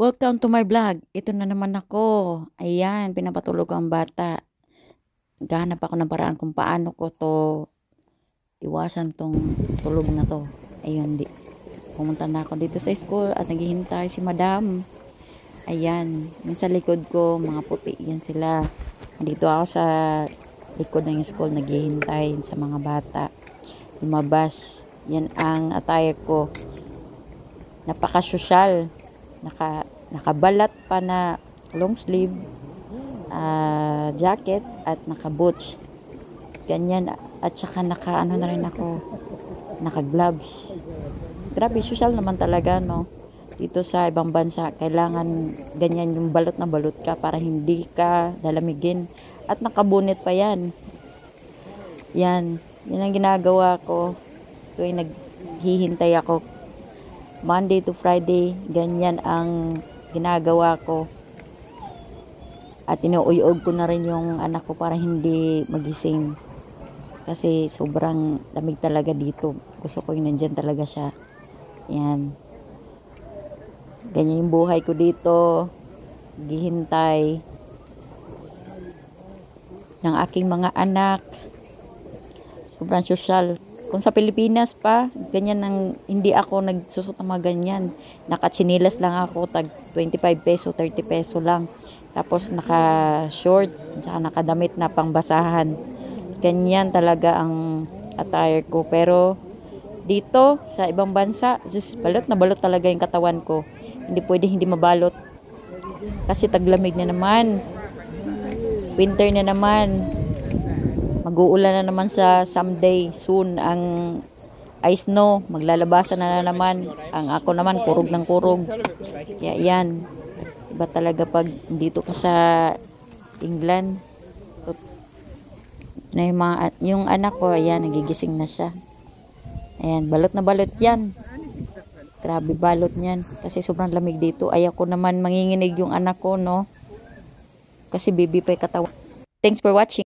Welcome to my vlog. Ito na naman ako. Ayan, pinapatulog ko ang bata. Gahanap ako ng paraan kung paano ko to iwasan tong tulog na to. Ayun, pumunta na ako dito sa school at naghihintay si madam. Ayan, yung sa likod ko, mga puti yan sila. Dito ako sa likod ng school, naghihintay sa mga bata. Lumabas. Yan ang attire ko. Napaka-social. Nakabalat pa na long sleeve jacket at naka-boots. Ganyan. At saka naka-ano na rin ako, naka-gloves. Grabe, social naman talaga, no? Dito sa ibang bansa, kailangan ganyan yung balot na balot ka para hindi ka dalamigin. At nakabunit pa yan. Yan ang ginagawa ko tuwing naghihintay ako. Monday to Friday, ganyan ang ginagawa ko. At inuuyog ko na rin yung anak ko para hindi magising. Kasi sobrang lamig talaga dito. Gusto ko yung nandyan talaga siya. Yan. Ganyan yung buhay ko dito. Gihintay ng aking mga anak. Sobrang social. Kung sa Pilipinas pa, ganyan ang hindi ako nagsusot ng mga ganyan. Nakatsinilas lang ako, tag 25 peso, 30 peso lang. Tapos naka-short, saka nakadamit na pangbasahan. Ganyan talaga ang attire ko. Pero dito, sa ibang bansa, just balot na balot talaga yung katawan ko. Hindi pwede hindi mabalot. Kasi taglamig na naman. Winter na naman. Mag-uulan na naman sa someday soon ang ice snow. Maglalabasan na naman. Ang ako naman kurog ng kurog. Kaya yan. Iba talaga pag dito ka sa England. Na yung anak ko, ayan, nagigising na siya. Ayan, balot na balot yan. Grabe balot niyan. Kasi sobrang lamig dito. Ayaw ko naman manginginig yung anak ko, no? Kasi baby pa yung katawan. Thanks for watching.